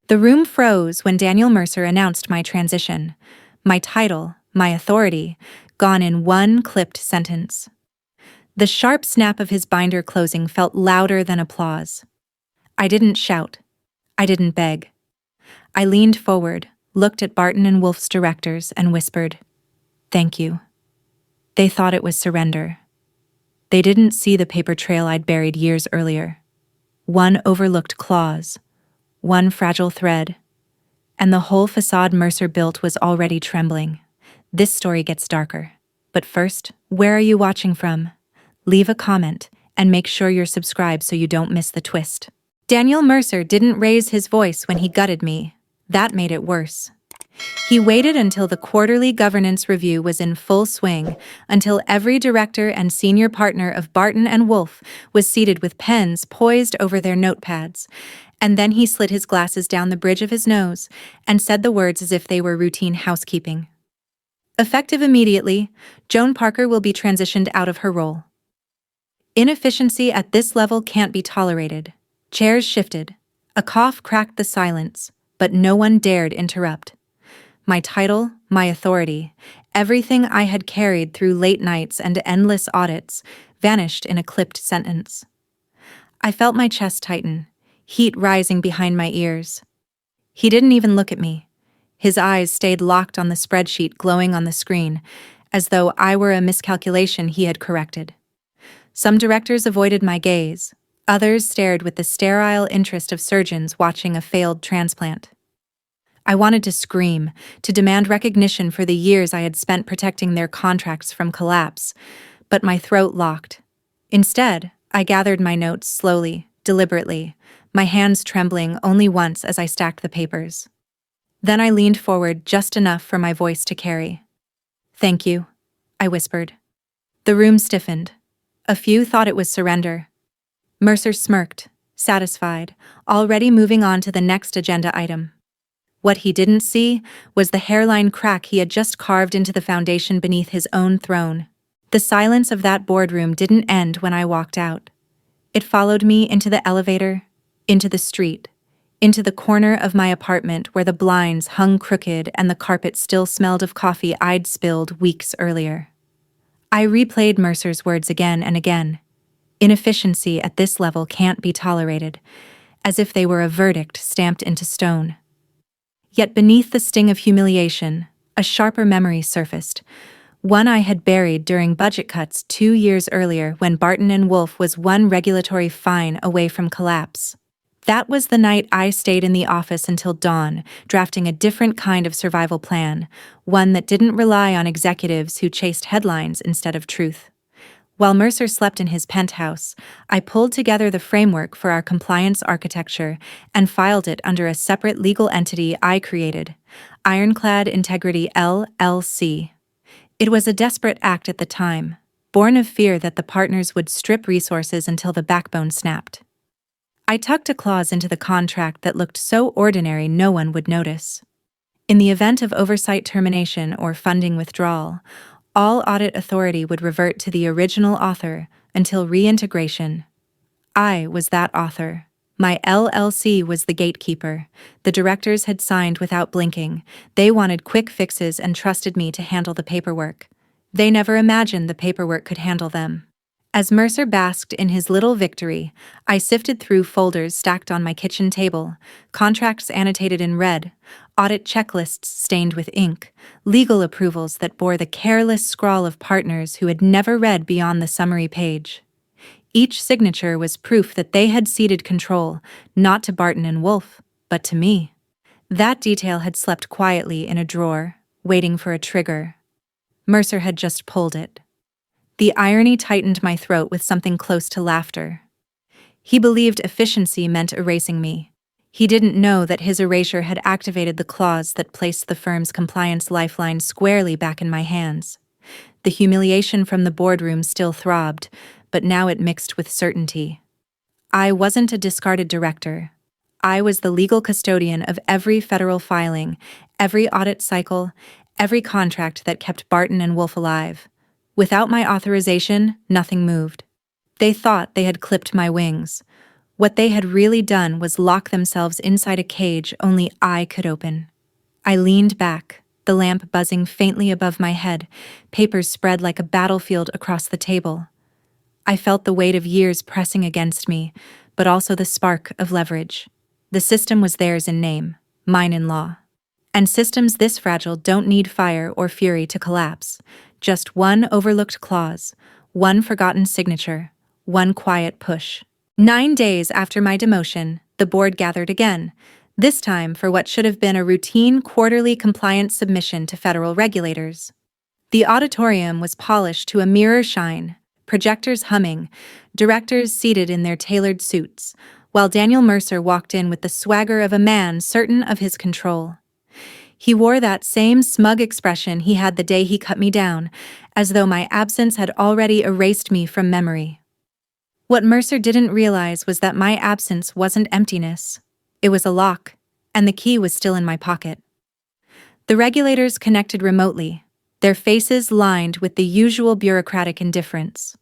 The room froze when Daniel Mercer announced my transition. My title, my authority, gone in one clipped sentence. The sharp snap of his binder closing felt louder than applause. I didn't shout. I didn't beg. I leaned forward, looked at Barton and Wolf's directors, and whispered, "Thank you." They thought it was surrender. They didn't see the paper trail I'd buried years earlier. One overlooked clause, one fragile thread, and the whole facade Mercer built was already trembling. This story gets darker. But first, where are you watching from? Leave a comment, and make sure you're subscribed so you don't miss the twist. Daniel Mercer didn't raise his voice when he gutted me. That made it worse. He waited until the quarterly governance review was in full swing, until every director and senior partner of Barton and Wolf was seated with pens poised over their notepads, and then he slid his glasses down the bridge of his nose and said the words as if they were routine housekeeping. Effective immediately, Joan Parker will be transitioned out of her role. Inefficiency at this level can't be tolerated. Chairs shifted. A cough cracked the silence, but no one dared interrupt. My title, my authority, everything I had carried through late nights and endless audits, vanished in a clipped sentence. I felt my chest tighten, heat rising behind my ears. He didn't even look at me. His eyes stayed locked on the spreadsheet glowing on the screen, as though I were a miscalculation he had corrected. Some directors avoided my gaze. Others stared with the sterile interest of surgeons watching a failed transplant. I wanted to scream, to demand recognition for the years I had spent protecting their contracts from collapse, but my throat locked. Instead, I gathered my notes slowly, deliberately, my hands trembling only once as I stacked the papers. Then I leaned forward just enough for my voice to carry. "Thank you," I whispered. The room stiffened. A few thought it was surrender. Mercer smirked, satisfied, already moving on to the next agenda item. What he didn't see was the hairline crack he had just carved into the foundation beneath his own throne. The silence of that boardroom didn't end when I walked out. It followed me into the elevator, into the street, into the corner of my apartment where the blinds hung crooked and the carpet still smelled of coffee I'd spilled weeks earlier. I replayed Mercer's words again and again. Inefficiency at this level can't be tolerated, as if they were a verdict stamped into stone. Yet beneath the sting of humiliation, a sharper memory surfaced, one I had buried during budget cuts 2 years earlier when Barton and Wolf was one regulatory fine away from collapse. That was the night I stayed in the office until dawn, drafting a different kind of survival plan, one that didn't rely on executives who chased headlines instead of truth. While Mercer slept in his penthouse, I pulled together the framework for our compliance architecture and filed it under a separate legal entity I created, Ironclad Integrity LLC. It was a desperate act at the time, born of fear that the partners would strip resources until the backbone snapped. I tucked a clause into the contract that looked so ordinary no one would notice. In the event of oversight termination or funding withdrawal, all audit authority would revert to the original author until reintegration. I was that author. My LLC was the gatekeeper. The directors had signed without blinking. They wanted quick fixes and trusted me to handle the paperwork. They never imagined the paperwork could handle them. As Mercer basked in his little victory, I sifted through folders stacked on my kitchen table, contracts annotated in red, audit checklists stained with ink, legal approvals that bore the careless scrawl of partners who had never read beyond the summary page. Each signature was proof that they had ceded control, not to Barton and Wolf, but to me. That detail had slept quietly in a drawer, waiting for a trigger. Mercer had just pulled it. The irony tightened my throat with something close to laughter. He believed efficiency meant erasing me. He didn't know that his erasure had activated the clause that placed the firm's compliance lifeline squarely back in my hands. The humiliation from the boardroom still throbbed, but now it mixed with certainty. I wasn't a discarded director. I was the legal custodian of every federal filing, every audit cycle, every contract that kept Barton and Wolf alive. Without my authorization, nothing moved. They thought they had clipped my wings. What they had really done was lock themselves inside a cage only I could open. I leaned back, the lamp buzzing faintly above my head, papers spread like a battlefield across the table. I felt the weight of years pressing against me, but also the spark of leverage. The system was theirs in name, mine in law. And systems this fragile don't need fire or fury to collapse. Just one overlooked clause, one forgotten signature, one quiet push. 9 days after my demotion, the board gathered again, this time for what should have been a routine quarterly compliance submission to federal regulators. The auditorium was polished to a mirror shine, projectors humming, directors seated in their tailored suits, while Daniel Mercer walked in with the swagger of a man certain of his control. He wore that same smug expression he had the day he cut me down, as though my absence had already erased me from memory. What Mercer didn't realize was that my absence wasn't emptiness. It was a lock, and the key was still in my pocket. The regulators connected remotely, their faces lined with the usual bureaucratic indifference.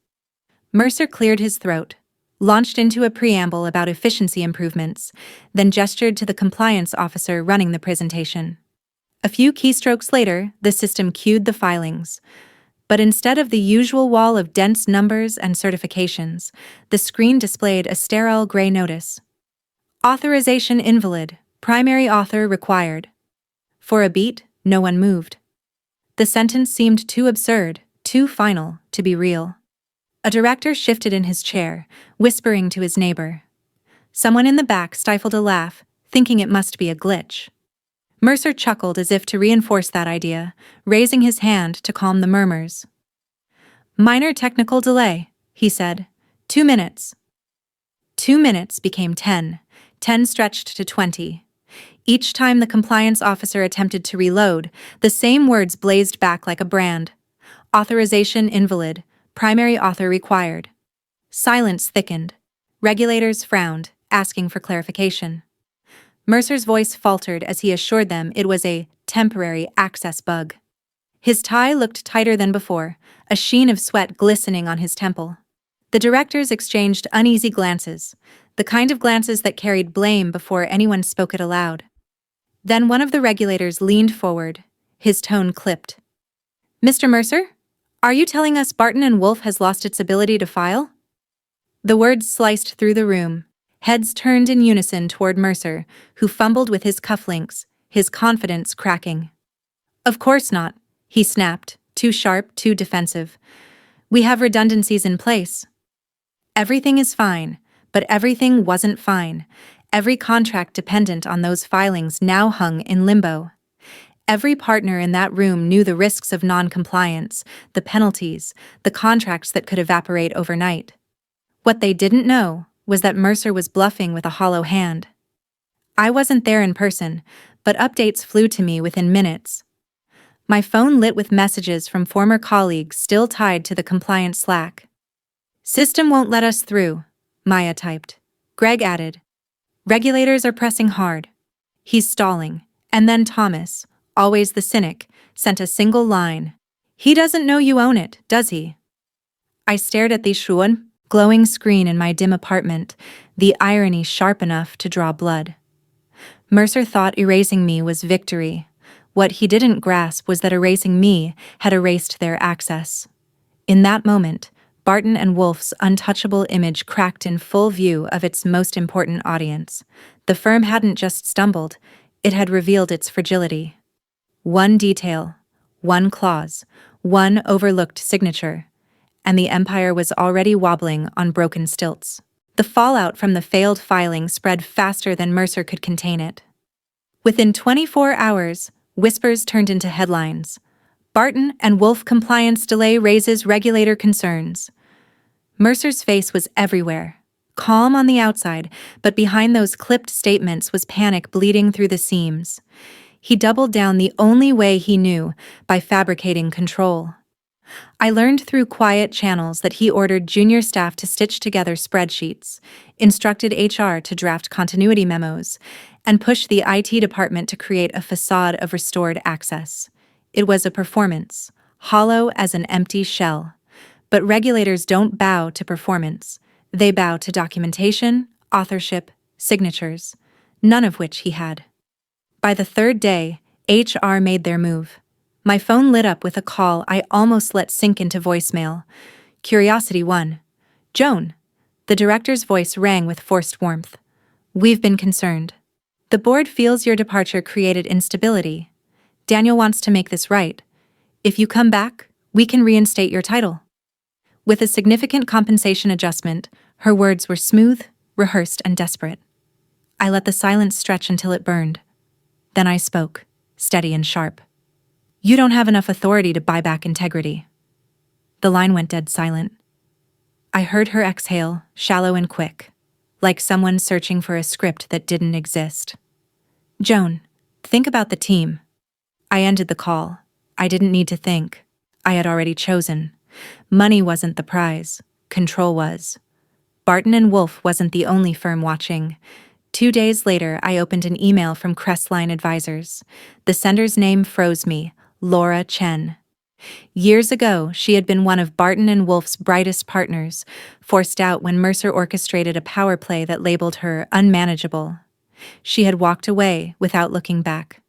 Mercer cleared his throat, launched into a preamble about efficiency improvements, then gestured to the compliance officer running the presentation. A few keystrokes later, the system queued the filings. But instead of the usual wall of dense numbers and certifications, the screen displayed a sterile gray notice. Authorization invalid, primary author required. For a beat, no one moved. The sentence seemed too absurd, too final, to be real. A director shifted in his chair, whispering to his neighbor. Someone in the back stifled a laugh, thinking it must be a glitch. Mercer chuckled as if to reinforce that idea, raising his hand to calm the murmurs. "Minor technical delay," he said. 2 minutes. 2 minutes became 10, 10 stretched to 20. Each time the compliance officer attempted to reload, the same words blazed back like a brand. Authorization invalid, primary author required. Silence thickened. Regulators frowned, asking for clarification. Mercer's voice faltered as he assured them it was a temporary access bug. His tie looked tighter than before, a sheen of sweat glistening on his temple. The directors exchanged uneasy glances, the kind of glances that carried blame before anyone spoke it aloud. Then one of the regulators leaned forward, his tone clipped. "Mr. Mercer, are you telling us Barton and Wolf has lost its ability to file?" The words sliced through the room. Heads turned in unison toward Mercer, who fumbled with his cufflinks, his confidence cracking. "Of course not," he snapped, too sharp, too defensive. "We have redundancies in place." Everything is fine, but everything wasn't fine. Every contract dependent on those filings now hung in limbo. Every partner in that room knew the risks of non-compliance, the penalties, the contracts that could evaporate overnight. What they didn't know was that Mercer was bluffing with a hollow hand. I wasn't there in person, but updates flew to me within minutes. My phone lit with messages from former colleagues still tied to the compliance Slack. "System won't let us through," Maya typed. Greg added, "Regulators are pressing hard. He's stalling." And then Thomas, always the cynic, sent a single line. "He doesn't know you own it, does he?" I stared at the glowing screen in my dim apartment, the irony sharp enough to draw blood. Mercer thought erasing me was victory. What he didn't grasp was that erasing me had erased their access. In that moment, Barton and Wolf's untouchable image cracked in full view of its most important audience. The firm hadn't just stumbled, it had revealed its fragility. One detail, one clause, one overlooked signature, and the empire was already wobbling on broken stilts. The fallout from the failed filing spread faster than Mercer could contain it. Within 24 hours, whispers turned into headlines. Barton and Wolf compliance delay raises regulator concerns. Mercer's face was everywhere, calm on the outside, but behind those clipped statements was panic bleeding through the seams. He doubled down the only way he knew, by fabricating control. I learned through quiet channels that he ordered junior staff to stitch together spreadsheets, instructed HR to draft continuity memos, and pushed the IT department to create a facade of restored access. It was a performance, hollow as an empty shell. But regulators don't bow to performance. They bow to documentation, authorship, signatures, none of which he had. By the third day, HR made their move. My phone lit up with a call I almost let sink into voicemail. Curiosity 1. Joan. The director's voice rang with forced warmth. We've been concerned. The board feels your departure created instability. Daniel wants to make this right. If you come back, we can reinstate your title. With a significant compensation adjustment, her words were smooth, rehearsed, and desperate. I let the silence stretch until it burned. Then I spoke, steady and sharp. You don't have enough authority to buy back integrity. The line went dead silent. I heard her exhale, shallow and quick, like someone searching for a script that didn't exist. Joan, think about the team. I ended the call. I didn't need to think. I had already chosen. Money wasn't the prize. Control was. Barton and Wolf wasn't the only firm watching. 2 days later, I opened an email from Crestline Advisors. The sender's name froze me, Laura Chen. Years ago, she had been one of Barton and Wolf's brightest partners, forced out when Mercer orchestrated a power play that labeled her unmanageable. She had walked away without looking back.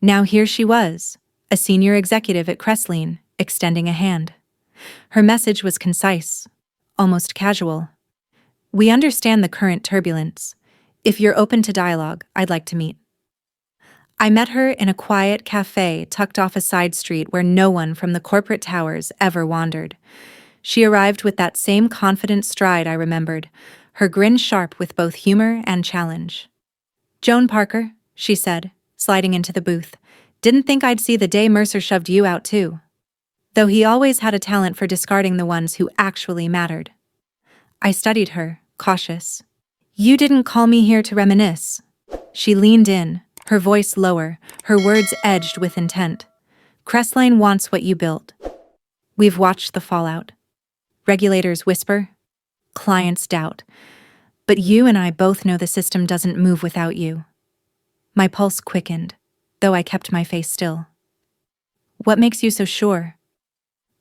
Now here she was, a senior executive at Crestline, extending a hand. Her message was concise, almost casual. We understand the current turbulence. If you're open to dialogue, I'd like to meet. I met her in a quiet cafe tucked off a side street where no one from the corporate towers ever wandered. She arrived with that same confident stride I remembered, her grin sharp with both humor and challenge. Joan Parker, she said, sliding into the booth. Didn't think I'd see the day Mercer shoved you out too. Though he always had a talent for discarding the ones who actually mattered. I studied her, cautious. You didn't call me here to reminisce. She leaned in, her voice lower, her words edged with intent. Crestline wants what you built. We've watched the fallout. Regulators whisper, clients doubt. But you and I both know the system doesn't move without you. My pulse quickened, though I kept my face still. What makes you so sure?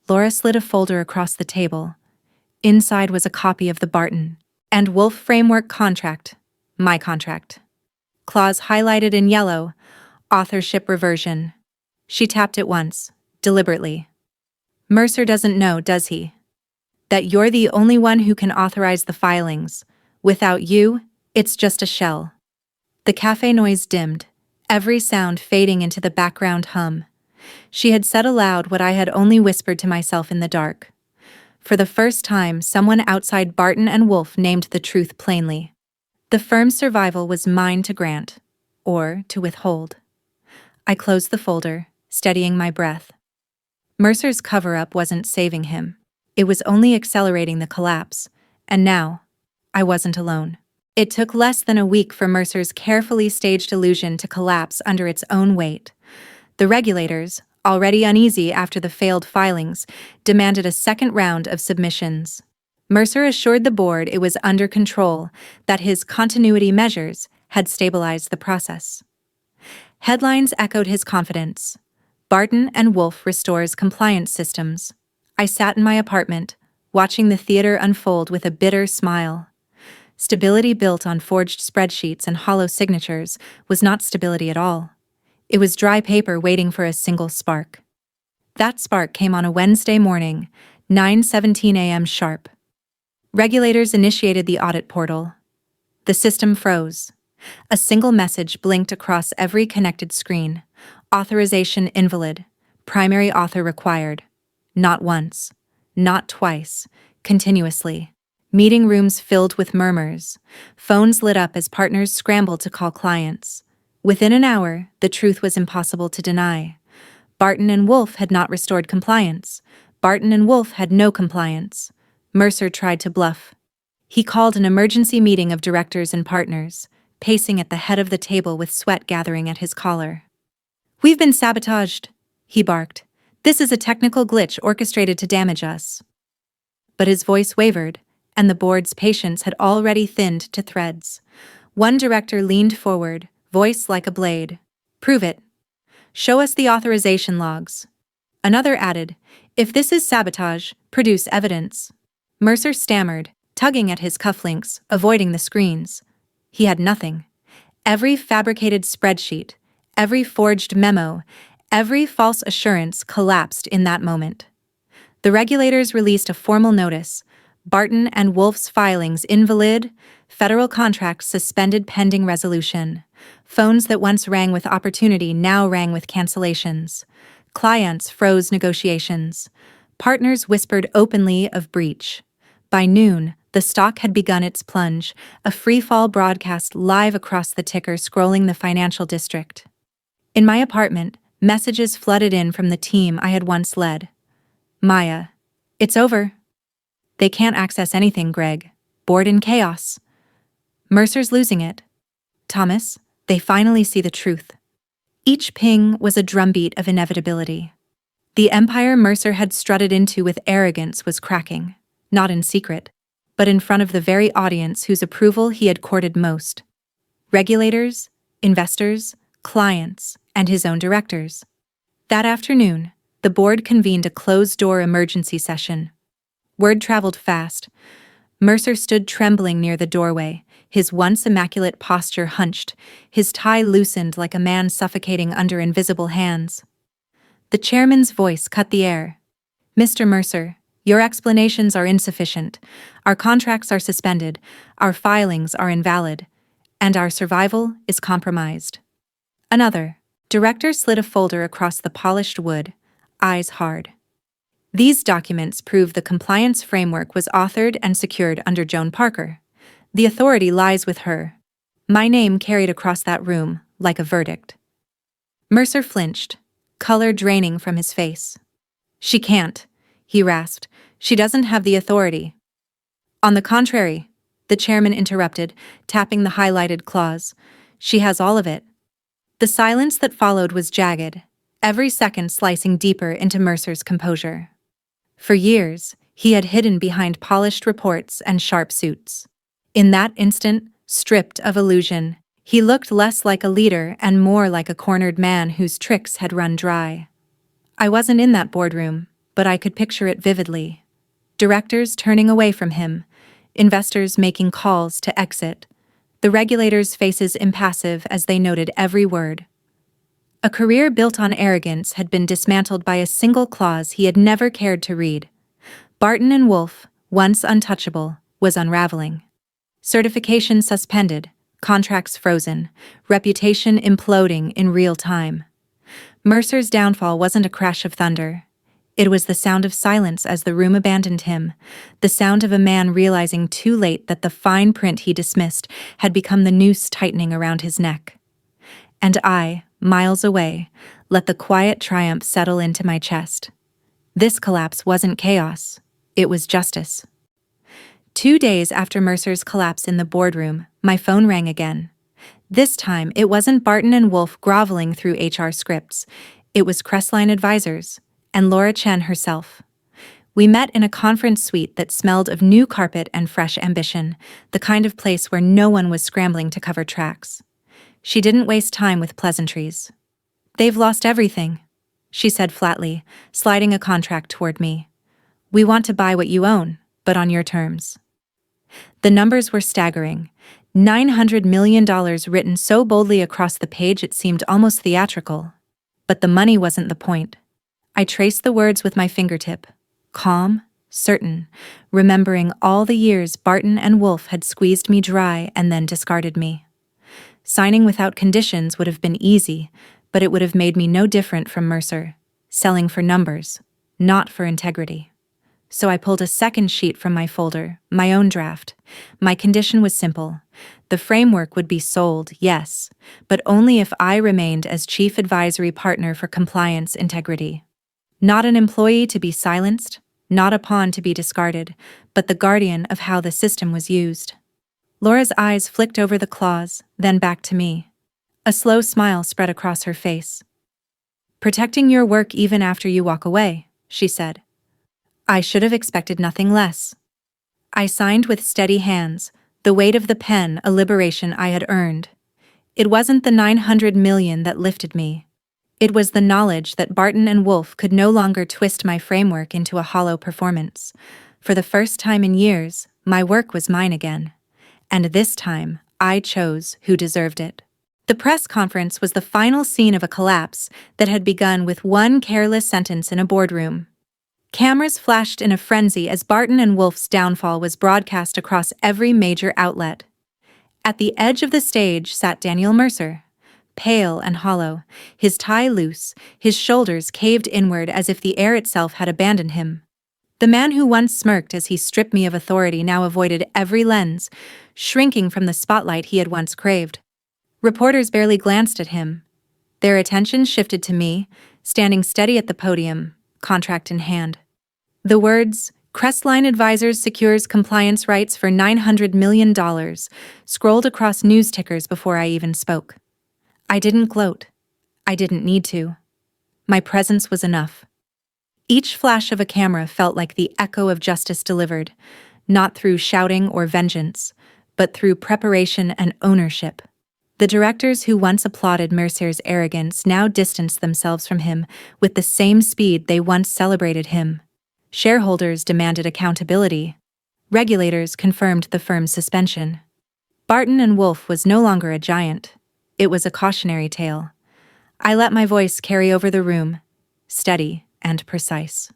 Laura slid a folder across the table. Inside was a copy of the Barton and Wolf Framework contract, my contract. Clause highlighted in yellow, authorship reversion. She tapped it once, deliberately. Mercer doesn't know, does he? That you're the only one who can authorize the filings. Without you, it's just a shell. The cafe noise dimmed, every sound fading into the background hum. She had said aloud what I had only whispered to myself in the dark. For the first time, someone outside Barton and Wolf named the truth plainly. The firm's survival was mine to grant, or to withhold. I closed the folder, steadying my breath. Mercer's cover-up wasn't saving him. It was only accelerating the collapse, and now, I wasn't alone. It took less than a week for Mercer's carefully staged illusion to collapse under its own weight. The regulators, already uneasy after the failed filings, demanded a second round of submissions. Mercer assured the board it was under control, that his continuity measures had stabilized the process. Headlines echoed his confidence. Barton and Wolf restores compliance systems. I sat in my apartment, watching the theater unfold with a bitter smile. Stability built on forged spreadsheets and hollow signatures was not stability at all. It was dry paper waiting for a single spark. That spark came on a Wednesday morning, 9:17 a.m. sharp. Regulators initiated the audit portal. The system froze. A single message blinked across every connected screen. Authorization invalid. Primary author required. Not once. Not twice. Continuously. Meeting rooms filled with murmurs. Phones lit up as partners scrambled to call clients. Within an hour, the truth was impossible to deny. Barton and Wolf had not restored compliance. Barton and Wolf had no compliance. Mercer tried to bluff. He called an emergency meeting of directors and partners, pacing at the head of the table with sweat gathering at his collar. "We've been sabotaged," he barked. "This is a technical glitch orchestrated to damage us." But his voice wavered, and the board's patience had already thinned to threads. One director leaned forward, voice like a blade. "Prove it. Show us the authorization logs." Another added, "If this is sabotage, produce evidence." Mercer stammered, tugging at his cufflinks, avoiding the screens. He had nothing. Every fabricated spreadsheet, every forged memo, every false assurance collapsed in that moment. The regulators released a formal notice: Barton and Wolf's filings invalid, federal contracts suspended pending resolution. Phones that once rang with opportunity now rang with cancellations. Clients froze negotiations. Partners whispered openly of breach. By noon, the stock had begun its plunge, a free-fall broadcast live across the ticker scrolling the financial district. In my apartment, messages flooded in from the team I had once led. Maya, it's over. They can't access anything, Greg. Bored in chaos. Mercer's losing it. Thomas, they finally see the truth. Each ping was a drumbeat of inevitability. The empire Mercer had strutted into with arrogance was cracking, not in secret, but in front of the very audience whose approval he had courted most. Regulators, investors, clients, and his own directors. That afternoon, the board convened a closed-door emergency session. Word traveled fast. Mercer stood trembling near the doorway, his once immaculate posture hunched, his tie loosened like a man suffocating under invisible hands. The chairman's voice cut the air. Mr. Mercer, your explanations are insufficient. Our contracts are suspended, our filings are invalid, and our survival is compromised. Another director slid a folder across the polished wood, eyes hard. These documents prove the compliance framework was authored and secured under Joan Parker. The authority lies with her. My name carried across that room like a verdict. Mercer flinched, color draining from his face. She can't, he rasped. She doesn't have the authority. On the contrary, the chairman interrupted, tapping the highlighted clause. She has all of it. The silence that followed was jagged, every second slicing deeper into Mercer's composure. For years, he had hidden behind polished reports and sharp suits. In that instant, stripped of illusion, he looked less like a leader and more like a cornered man whose tricks had run dry. I wasn't in that boardroom, but I could picture it vividly. Directors turning away from him, investors making calls to exit, the regulators' faces impassive as they noted every word. A career built on arrogance had been dismantled by a single clause he had never cared to read. Barton and Wolf, once untouchable, was unraveling. Certification suspended, contracts frozen, reputation imploding in real time. Mercer's downfall wasn't a crash of thunder. It was the sound of silence as the room abandoned him, the sound of a man realizing too late that the fine print he dismissed had become the noose tightening around his neck. And I, miles away, let the quiet triumph settle into my chest. This collapse wasn't chaos, it was justice. 2 days after Mercer's collapse in the boardroom, my phone rang again. This time, it wasn't Barton and Wolf groveling through HR scripts. It was Crestline Advisors, and Laura Chen herself. We met in a conference suite that smelled of new carpet and fresh ambition, the kind of place where no one was scrambling to cover tracks. She didn't waste time with pleasantries. "They've lost everything," she said flatly, sliding a contract toward me. "We want to buy what you own, but on your terms." The numbers were staggering. $900 million written so boldly across the page it seemed almost theatrical. But the money wasn't the point. I traced the words with my fingertip, calm, certain, remembering all the years Barton and Wolf had squeezed me dry and then discarded me. Signing without conditions would have been easy, but it would have made me no different from Mercer, selling for numbers, not for integrity. So I pulled a second sheet from my folder, my own draft. My condition was simple. The framework would be sold, yes, but only if I remained as chief advisory partner for compliance integrity. Not an employee to be silenced, not a pawn to be discarded, but the guardian of how the system was used. Laura's eyes flicked over the clause, then back to me. A slow smile spread across her face. "Protecting your work even after you walk away," she said. I should have expected nothing less. I signed with steady hands, the weight of the pen a liberation I had earned. It wasn't the $900 million that lifted me. It was the knowledge that Barton and Wolf could no longer twist my framework into a hollow performance. For the first time in years, my work was mine again. And this time, I chose who deserved it. The press conference was the final scene of a collapse that had begun with one careless sentence in a boardroom. Cameras flashed in a frenzy as Barton and Wolf's downfall was broadcast across every major outlet. At the edge of the stage sat Daniel Mercer, pale and hollow, his tie loose, his shoulders caved inward as if the air itself had abandoned him. The man who once smirked as he stripped me of authority now avoided every lens, shrinking from the spotlight he had once craved. Reporters barely glanced at him. Their attention shifted to me, standing steady at the podium, contract in hand. The words, "Crestline Advisors secures compliance rights for $900 million, scrolled across news tickers before I even spoke. I didn't gloat. I didn't need to. My presence was enough. Each flash of a camera felt like the echo of justice delivered, not through shouting or vengeance, but through preparation and ownership. The directors who once applauded Mercer's arrogance now distanced themselves from him with the same speed they once celebrated him. Shareholders demanded accountability. Regulators confirmed the firm's suspension. Barton and Wolf was no longer a giant. It was a cautionary tale. I let my voice carry over the room, steady and precise.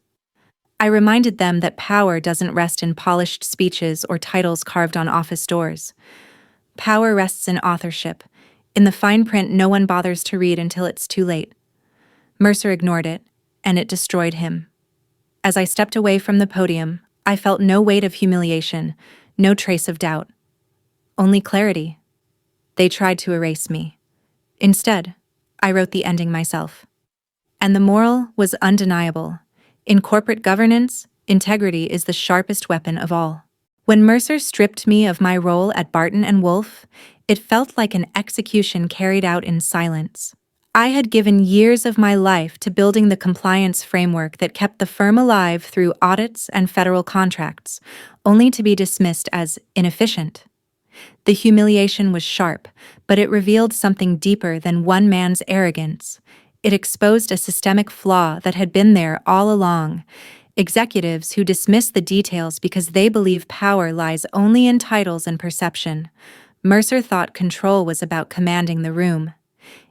I reminded them that power doesn't rest in polished speeches or titles carved on office doors. Power rests in authorship, in the fine print no one bothers to read until it's too late. Mercer ignored it, and it destroyed him. As I stepped away from the podium, I felt no weight of humiliation, no trace of doubt. Only clarity. They tried to erase me. Instead, I wrote the ending myself. And the moral was undeniable. In corporate governance, integrity is the sharpest weapon of all. When Mercer stripped me of my role at Barton and Wolf, it felt like an execution carried out in silence. I had given years of my life to building the compliance framework that kept the firm alive through audits and federal contracts, only to be dismissed as inefficient. The humiliation was sharp, but it revealed something deeper than one man's arrogance. It exposed a systemic flaw that had been there all along. Executives who dismiss the details because they believe power lies only in titles and perception. Mercer thought control was about commanding the room.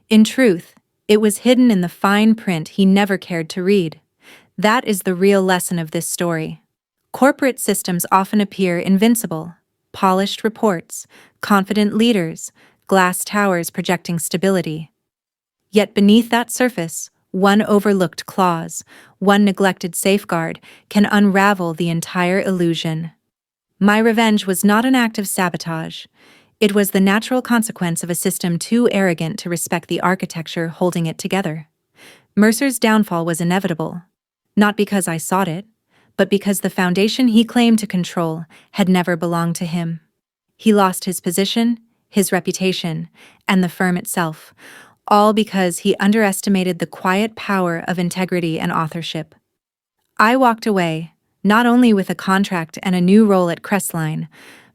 In truth, it was hidden in the fine print he never cared to read. That is the real lesson of this story. Corporate systems often appear invincible. Polished reports, confident leaders, glass towers projecting stability. Yet beneath that surface, one overlooked clause, one neglected safeguard, can unravel the entire illusion. My revenge was not an act of sabotage. It was the natural consequence of a system too arrogant to respect the architecture holding it together. Mercer's downfall was inevitable, not because I sought it, but because the foundation he claimed to control had never belonged to him. He lost his position, his reputation, and the firm itself, all because he underestimated the quiet power of integrity and authorship. I walked away, not only with a contract and a new role at Crestline,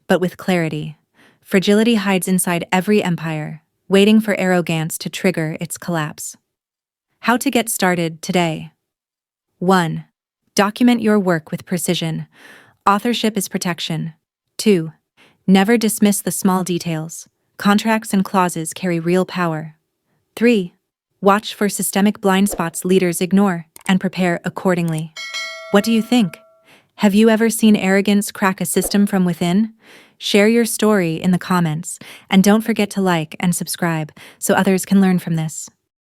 but with clarity. Fragility hides inside every empire, waiting for arrogance to trigger its collapse. How to get started today. 1. Document your work with precision. Authorship is protection. 2. Never dismiss the small details. Contracts and clauses carry real power. 3. Watch for systemic blind spots leaders ignore and prepare accordingly. What do you think? Have you ever seen arrogance crack a system from within? Share your story in the comments, and don't forget to like and subscribe so others can learn from this.